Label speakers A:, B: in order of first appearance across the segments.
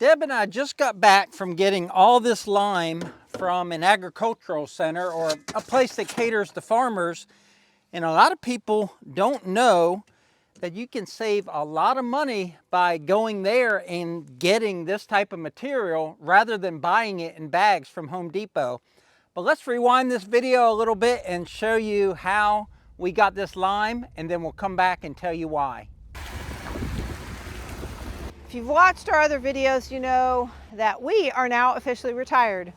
A: Deb and I just got back from getting all this lime from an agricultural center or a place that caters to farmers. And a lot of people don't know that you can save a lot of money by going there and getting this type of material rather than buying it in bags from Home Depot. But let's rewind this video a little bit and show you how we got this lime, and then we'll come back and tell you why.
B: If you've watched our other videos, you know that we are now officially retired.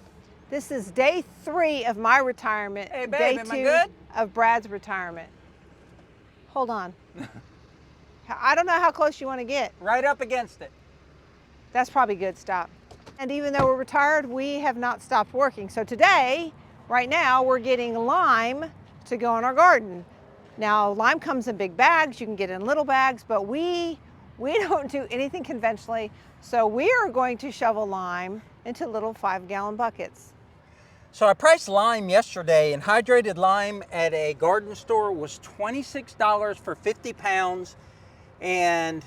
B: This is day 3 of my retirement.
A: Hey babe,
B: day
A: am
B: 2
A: I good?
B: of Brad's retirement. Hold on. I don't know how close you want to get.
A: Right up against it.
B: That's probably good, stop. And even though we're retired, we have not stopped working. So today, right now, we're getting lime to go in our garden. Now, lime comes in big bags, you can get in little bags, but we don't do anything conventionally. So we are going to shovel lime into little 5-gallon buckets.
A: So I priced lime yesterday, and hydrated lime at a garden store was $26 for 50 pounds. And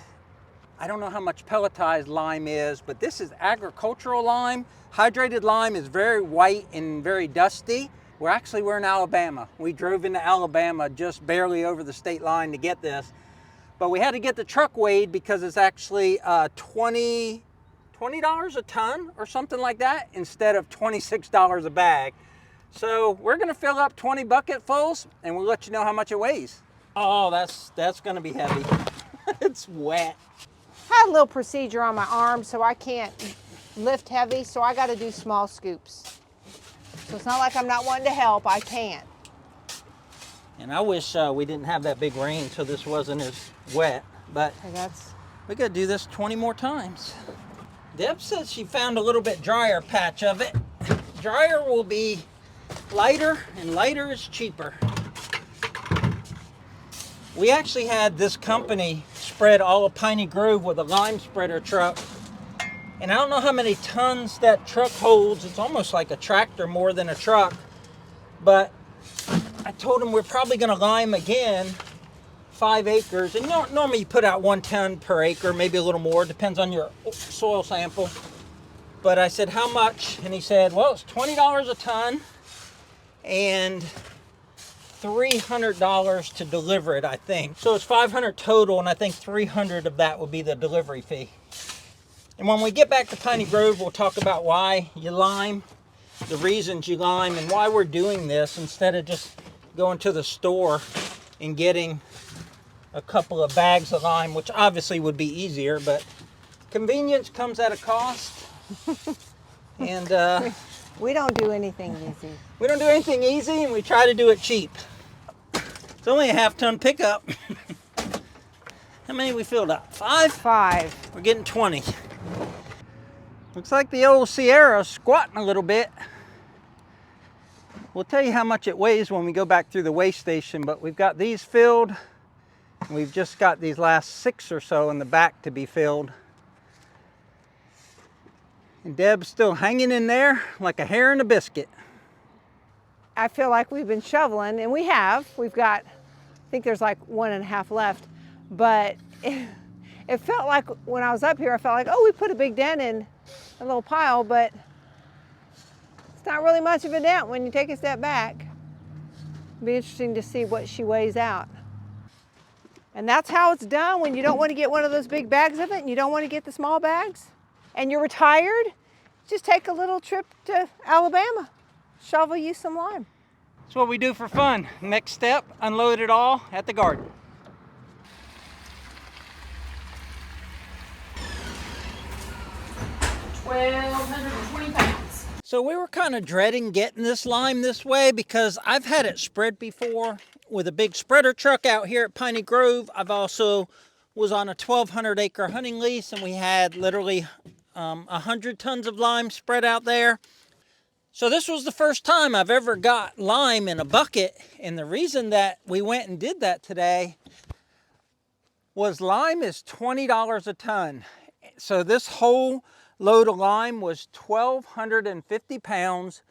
A: I don't know how much pelletized lime is, but this is agricultural lime. Hydrated lime is very white and very dusty. We're in Alabama. We drove into Alabama just barely over the state line to get this. But we had to get the truck weighed because it's actually $20 a ton or something like that instead of $26 a bag. So we're gonna fill up 20 bucketfuls and we'll let you know how much it weighs. Oh, that's gonna be heavy. It's wet.
B: I had a little procedure on my arm, so I can't lift heavy, so I gotta do small scoops. So it's not like I'm not wanting to help, I can't.
A: And I wish we didn't have that big rain so this wasn't as wet, but we gotta do this 20 more times. Deb says she found a little bit drier patch of it. Drier will be lighter, and lighter is cheaper. We actually had this company spread all of Piney Grove with a lime spreader truck. And I don't know how many tons that truck holds. It's almost like a tractor more than a truck. But I told them we're probably gonna lime again 5 acres. And normally you put out 1 ton per acre, maybe a little more, depends on your soil sample. But I said, how much? And he said, well, it's $20 a ton and $300 to deliver it, I think. So it's $500 total, and I think $300 of that will be the delivery fee. And when we get back to Piney Grove, we'll talk about why you lime, the reasons you lime, and why we're doing this instead of just going to the store and getting a couple of bags of lime, which obviously would be easier, but convenience comes at a cost. And
B: we don't do anything easy.
A: We don't do anything easy, and we try to do it cheap. It's only a half-ton pickup. How many we filled up? 5?
B: 5.
A: We're getting 20. Looks like the old Sierra's squatting a little bit. We'll tell you how much it weighs when we go back through the weigh station, but we've got these filled. And we've just got these last 6 or so in the back to be filled. And Deb's still hanging in there like a hair in a biscuit.
B: I feel like we've been shoveling, and we have. We've got, I think there's like 1.5 left. But it felt like when I was up here, I felt like, oh, we put a big dent in a little pile, but it's not really much of a dent when you take a step back. It'll be interesting to see what she weighs out. And that's how it's done when you don't want to get one of those big bags of it and you don't want to get the small bags. And you're retired, just take a little trip to Alabama. Shovel you some lime.
A: That's what we do for fun. Next step, unload it all at the garden.
C: £1,220.
A: So we were kind of dreading getting this lime this way because I've had it spread before with a big spreader truck out here at Piney Grove. I've also was on a 1,200 acre hunting lease, and we had literally 100 tons of lime spread out there. So this was the first time I've ever got lime in a bucket, and the reason that we went and did that today was lime is $20 a ton. So this whole load of lime was 1,250 pounds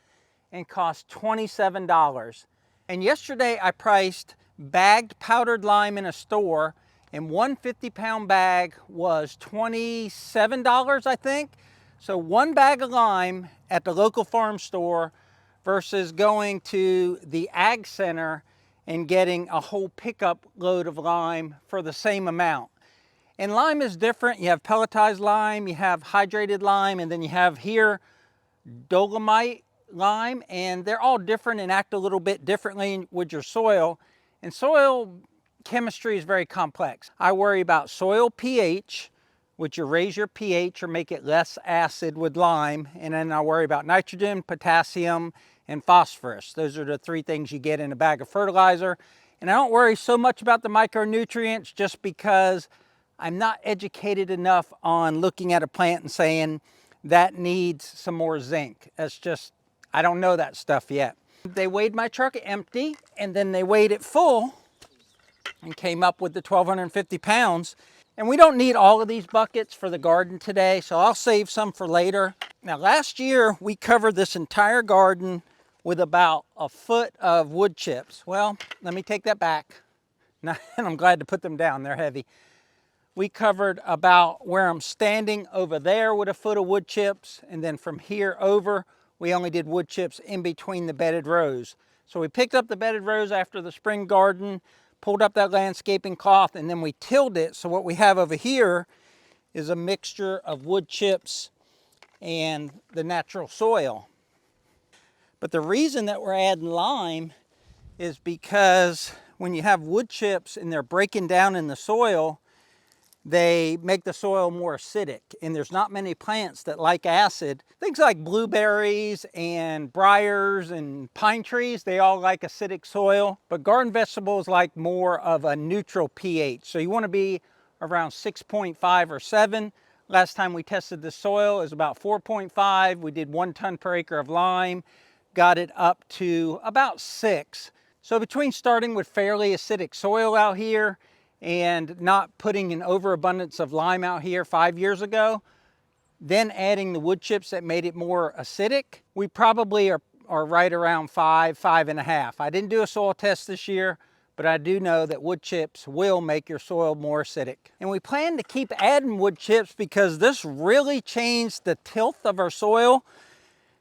A: and cost $27. And yesterday I priced bagged powdered lime in a store, and one 50-pound bag was $27, I think. So 1 bag of lime at the local farm store versus going to the ag center and getting a whole pickup load of lime for the same amount. And lime is different. You have pelletized lime, you have hydrated lime, and then you have here dolomite lime, and they're all different and act a little bit differently with your soil. And soil chemistry is very complex. I worry about soil pH, which you raise your pH or make it less acid with lime, and then I worry about nitrogen, potassium, and phosphorus. Those are the 3 things you get in a bag of fertilizer. And I don't worry so much about the micronutrients just because I'm not educated enough on looking at a plant and saying that needs some more zinc. That's just, I don't know that stuff yet. They weighed my truck empty and then they weighed it full and came up with the 1,250 pounds. And we don't need all of these buckets for the garden today, so I'll save some for later. Now last year we covered this entire garden with about a foot of wood chips. Well, let me take that back. And I'm glad to put them down, they're heavy. We covered about where I'm standing over there with a foot of wood chips, and then from here over, we only did wood chips in between the bedded rows. So we picked up the bedded rows after the spring garden, pulled up that landscaping cloth, and then we tilled it. So what we have over here is a mixture of wood chips and the natural soil. But the reason that we're adding lime is because when you have wood chips and they're breaking down in the soil, they make the soil more acidic, and there's not many plants that like acid. Things like blueberries and briars and pine trees, they all like acidic soil, but garden vegetables like more of a neutral pH. So you want to be around 6.5 or 7. Last time we tested the soil is about 4.5. We did 1 ton per acre of lime, got it up to about 6. So between starting with fairly acidic soil out here and not putting an overabundance of lime out here 5 years ago, then adding the wood chips that made it more acidic, we probably are right around 5, 5.5. I didn't do a soil test this year, but I do know that wood chips will make your soil more acidic. And we plan to keep adding wood chips because this really changed the tilth of our soil.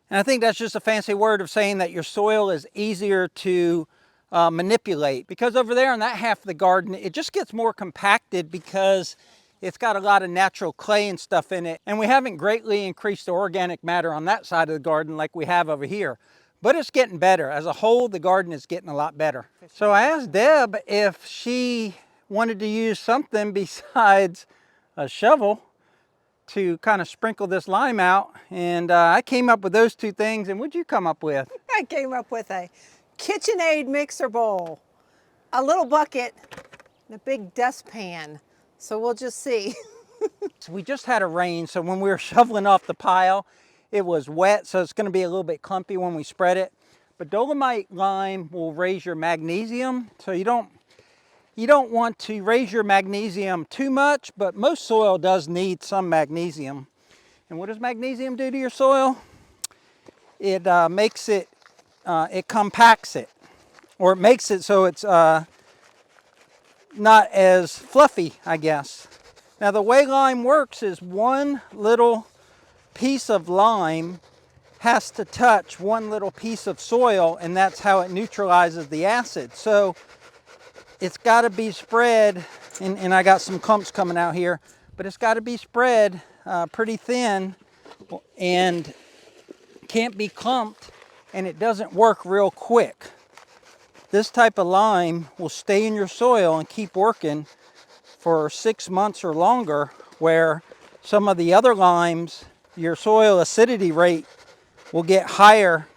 A: And I think that's just a fancy word of saying that your soil is easier to manipulate, because over there in that half of the garden it just gets more compacted because it's got a lot of natural clay and stuff in it, and we haven't greatly increased the organic matter on that side of the garden like we have over here. But it's getting better. As a whole, the garden is getting a lot better. So I asked Deb if she wanted to use something besides a shovel to kind of sprinkle this lime out, and I came up with those 2 things. And what'd you come up with?
B: I came up with a KitchenAid mixer bowl, a little bucket, and a big dustpan. So we'll just see.
A: So we just had a rain, so when we were shoveling off the pile, it was wet, so it's going to be a little bit clumpy when we spread it. But dolomite lime will raise your magnesium, so you don't want to raise your magnesium too much, but most soil does need some magnesium. And what does magnesium do to your soil? It makes it, it compacts it, or it makes it so it's not as fluffy, I guess. Now the way lime works is 1 little piece of lime has to touch 1 little piece of soil, and that's how it neutralizes the acid. So it's got to be spread, and I got some clumps coming out here, but it's got to be spread pretty thin and can't be clumped, and it doesn't work real quick. This type of lime will stay in your soil and keep working for 6 months or longer, where some of the other limes, your soil acidity rate will get higher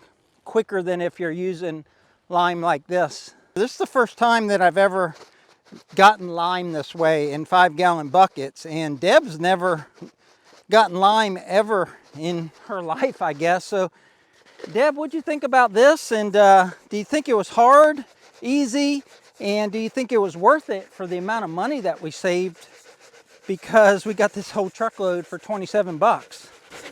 A: quicker than if you're using lime like this. This is the first time that I've ever gotten lime this way in 5-gallon buckets, and Deb's never gotten lime ever in her life, I guess. So Deb, what'd you think about this? And do you think it was hard, easy, and do you think it was worth it for the amount of money that we saved, because we got this whole truckload for 27 bucks?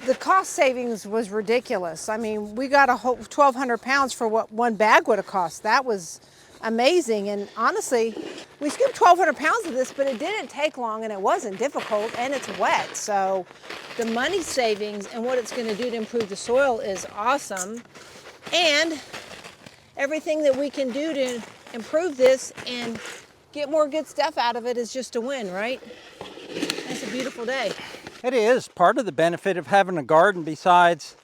B: The cost savings was ridiculous. I mean, we got a whole 1,200 pounds for what 1 bag would have cost. That was amazing. And honestly, we scooped 1,200 pounds of this, but it didn't take long and it wasn't difficult and it's wet. So the money savings and what it's going to do to improve the soil is awesome. And everything that we can do to improve this and get more good stuff out of it is just a win, right? It's a beautiful day.
A: It is part of the benefit of having a garden. Besides,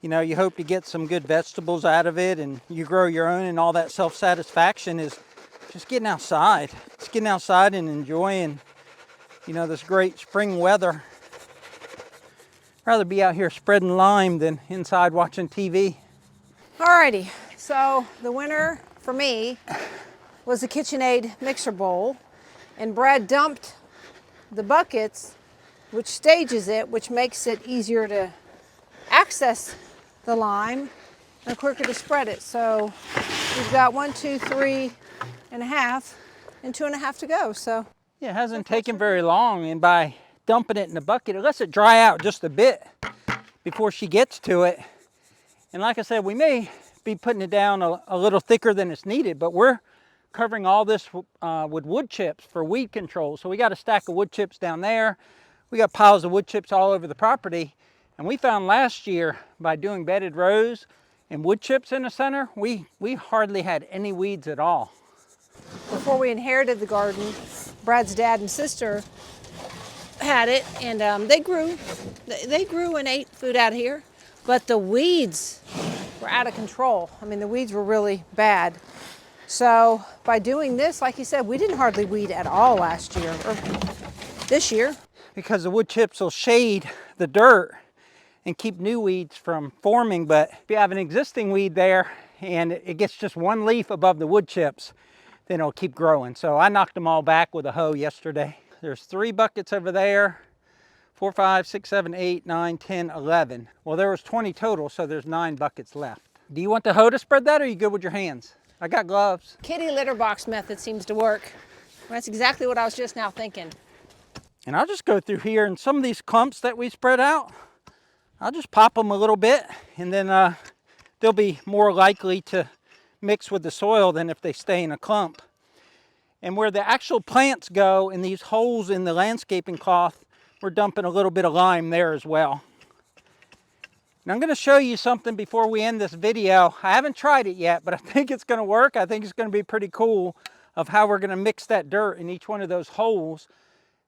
A: you know, you hope to get some good vegetables out of it and you grow your own, and all that self-satisfaction is just getting outside. It's getting outside and enjoying, you know, this great spring weather. I'd rather be out here spreading lime than inside watching TV.
B: Alrighty, so the winner for me was the KitchenAid mixer bowl, and Brad dumped the buckets, which stages it, which makes it easier to access the lime and quicker to spread it. So we've got 1, 2, 3 and a half, and 2.5 to go. So
A: yeah, it hasn't taken very long, and by dumping it in the bucket, it lets it dry out just a bit before she gets to it. And like I said, we may be putting it down a little thicker than it's needed, but we're covering all this with wood chips for weed control. So we got a stack of wood chips down there. We got piles of wood chips all over the property. And we found last year, by doing bedded rows and wood chips in the center, we hardly had any weeds at all.
B: Before we inherited the garden, Brad's dad and sister had it, and they grew and ate food out here, but the weeds were out of control. I mean, the weeds were really bad. So by doing this, like you said, we didn't hardly weed at all last year, or this year.
A: Because the wood chips will shade the dirt and keep new weeds from forming. But if you have an existing weed there and it gets just one leaf above the wood chips, then it'll keep growing. So I knocked them all back with a hoe yesterday. There's 3 buckets over there, 4, 5, 6, 7, 8, 9, 10, 11. Well, there was 20 total, so there's 9 buckets left. Do you want the hoe to spread that, or are you good with your hands? I got gloves.
B: Kitty litter box method seems to work. That's exactly what I was just now thinking.
A: And I'll just go through here, and some of these clumps that we spread out, I'll just pop them a little bit, and then they'll be more likely to mix with the soil than if they stay in a clump. And where the actual plants go, in these holes in the landscaping cloth, we're dumping a little bit of lime there as well. Now I'm going to show you something before we end this video. I haven't tried it yet, but I think it's going to work. I think it's going to be pretty cool of how we're going to mix that dirt in each one of those holes,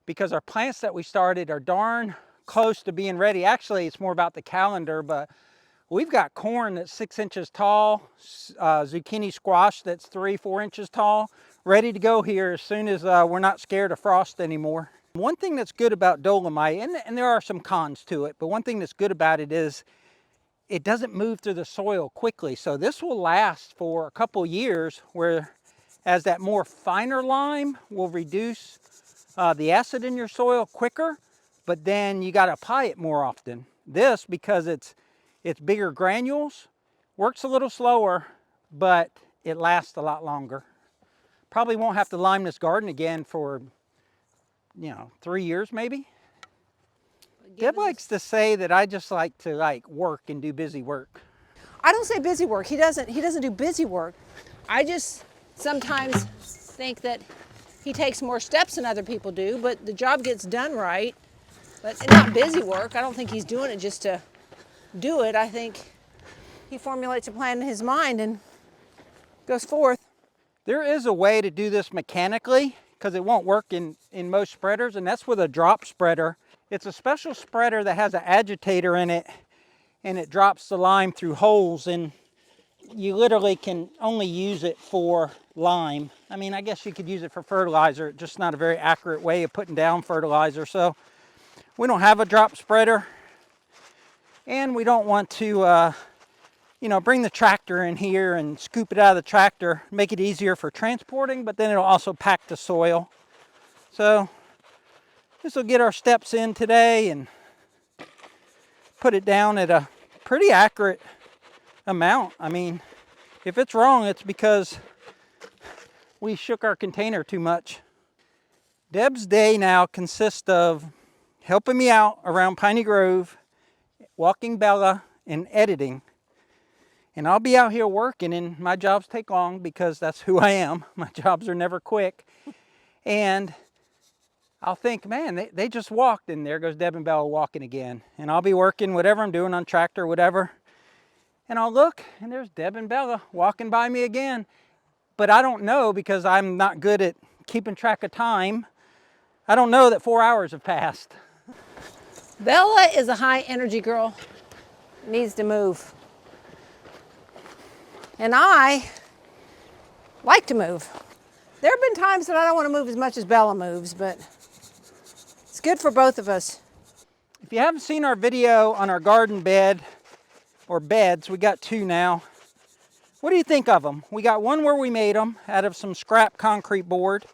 A: because our plants that we started are darn close to being ready. Actually, it's more about the calendar, but we've got corn that's 6 inches tall, zucchini squash that's 3, 4 inches tall, ready to go here as soon as we're not scared of frost anymore. One thing that's good about dolomite, and there are some cons to it, but one thing that's good about it is it doesn't move through the soil quickly. So this will last for a couple years, whereas that more finer lime will reduce the acid in your soil quicker, but then you got to apply it more often. This, because it's bigger granules, works a little slower, but it lasts a lot longer. Probably won't have to lime this garden again for, 3 years maybe. Deb likes to say that I just like to work and do busy work.
B: I don't say busy work. He doesn't do busy work. I just sometimes think that he takes more steps than other people do, but the job gets done right. But not busy work. I don't think he's doing it just to do it. I think he formulates a plan in his mind and goes forth.
A: There is a way to do this mechanically, because it won't work in most spreaders, and that's with a drop spreader. It's a special spreader that has an agitator in it, and it drops the lime through holes, and you literally can only use it for lime. I mean, I guess you could use it for fertilizer, it's just not a very accurate way of putting down fertilizer. So we don't have a drop spreader, and we don't want to bring the tractor in here and scoop it out of the tractor, make it easier for transporting, but then it'll also pack the soil. So this will get our steps in today and put it down at a pretty accurate amount. I mean, if it's wrong, it's because we shook our container too much. Deb's day now consists of helping me out around Piney Grove, walking Bella, and editing. And I'll be out here working, and my jobs take long because that's who I am. My jobs are never quick. And I'll think, man, they just walked, and there goes Deb and Bella walking again. And I'll be working whatever I'm doing on tractor, whatever. And I'll look, and there's Deb and Bella walking by me again. But I don't know, because I'm not good at keeping track of time. I don't know that 4 hours have passed.
B: Bella is a high energy girl, needs to move. And I like to move. There have been times that I don't want to move as much as Bella moves, but it's good for both of us.
A: If you haven't seen our video on our garden bed, or beds, we got 2 now. What do you think of them? We got one where we made them out of some scrap concrete board.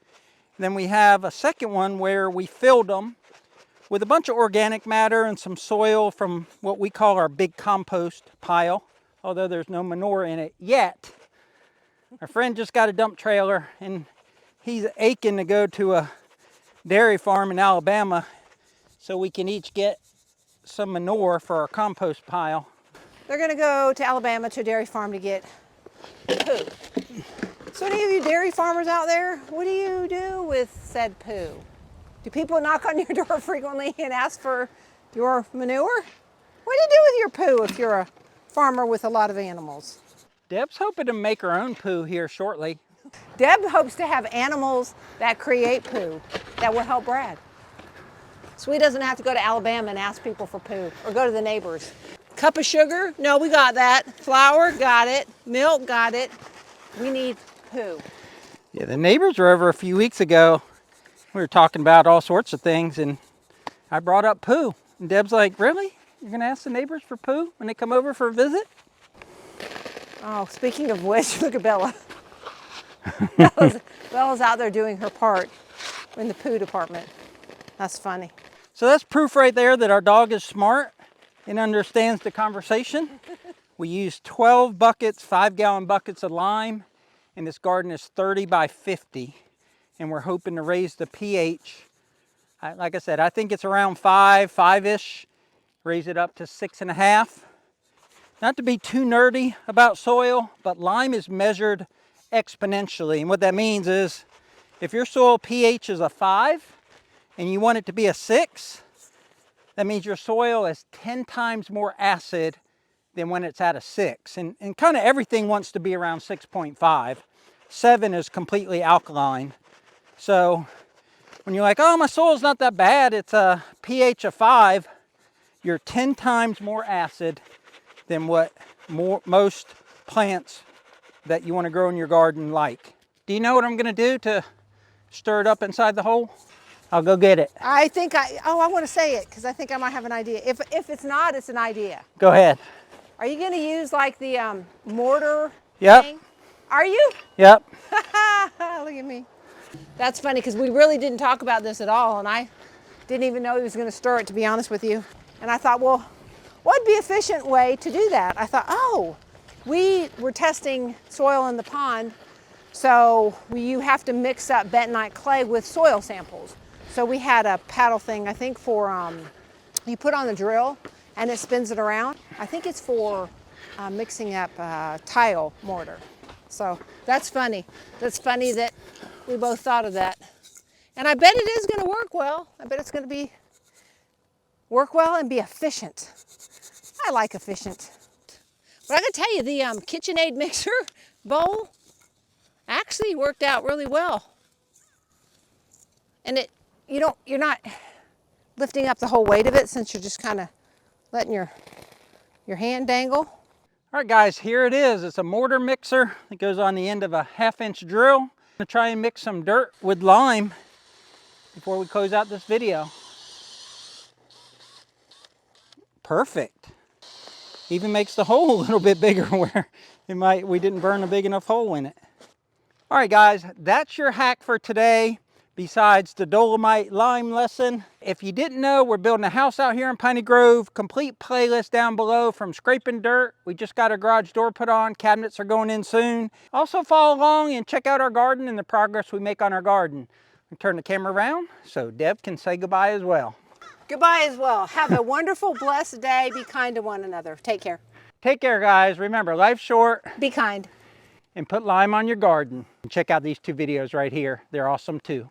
A: Then we have a second one where we filled them with a bunch of organic matter and some soil from what we call our big compost pile, although there's no manure in it yet. Our friend just got a dump trailer, and he's aching to go to a dairy farm in Alabama so we can each get some manure for our compost pile.
B: They're gonna go to Alabama to a dairy farm to get poo. So any of you dairy farmers out there, what do you do with said poo? Do people knock on your door frequently and ask for your manure? What do you do with your poo if you're a farmer with a lot of animals?
A: Deb's hoping to make her own poo here shortly.
B: Deb hopes to have animals that create poo that will help Brad. So he doesn't have to go to Alabama and ask people for poo, or go to the neighbors. Cup of sugar? No, we got that. Flour? Got it. Milk? Got it. We need poo.
A: Yeah, the neighbors were over a few weeks ago. We were talking about all sorts of things, and I brought up poo. And Deb's like, really? You're gonna ask the neighbors for poo when they come over for a visit?
B: Oh, speaking of which, look at Bella. Bella's out there doing her part in the poo department. That's funny.
A: So that's proof right there that our dog is smart and understands the conversation. We used 12 buckets, 5-gallon buckets of lime, and this garden is 30 by 50. And we're hoping to raise the pH. Like I said, I think it's around 5-ish. Raise it up to 6.5. Not to be too nerdy about soil, but lime is measured exponentially. And what that means is if your soil pH is a 5 and you want it to be a 6, that means your soil is 10 times more acid than when it's at a 6. And kind of everything wants to be around 6.5. 7 is completely alkaline. So when you're like, oh, my soil's not that bad, it's a pH of 5, you're 10 times more acid than what most plants that you want to grow in your garden like. Do you know what I'm going to do to stir it up inside the hole? I'll go get it.
B: I want to say it because I think I might have an idea. If it's not, it's an idea.
A: Go ahead.
B: Are you going to use like the mortar
A: Yep.
B: thing? Are you?
A: Yep.
B: Look at me. That's funny because we really didn't talk about this at all, and I didn't even know he was going to stir it, to be honest with you. And I thought, well, what'd be an efficient way to do that? I thought, oh, we were testing soil in the pond, so you have to mix up bentonite clay with soil samples. So we had a paddle thing, I think for, you put on the drill and it spins it around. I think it's for mixing up tile mortar. So that's funny. That's funny that we both thought of that. And I bet it is going to work well. I bet it's going to work well and be efficient. I like efficient. But I gotta tell you, the KitchenAid mixer bowl actually worked out really well. And you're not lifting up the whole weight of it, since you're just kind of letting your hand dangle.
A: All right, guys, here it is. It's a mortar mixer that goes on the end of a 1/2-inch drill. I'm gonna try and mix some dirt with lime before we close out this video. Perfect. Even makes the hole a little bit bigger where we didn't burn a big enough hole in it. All right, guys, that's your hack for today. Besides the Dolomite lime lesson. If you didn't know, we're building a house out here in Piney Grove. Complete playlist down below from scraping dirt. We just got our garage door put on. Cabinets are going in soon. Also follow along and check out our garden and the progress we make on our garden. I'll turn the camera around so Deb can say goodbye as well.
B: Goodbye as well. Have a wonderful, blessed day. Be kind to one another. Take care.
A: Take care, guys. Remember, life's short.
B: Be kind.
A: And put lime on your garden. And check out these 2 videos right here. They're awesome too.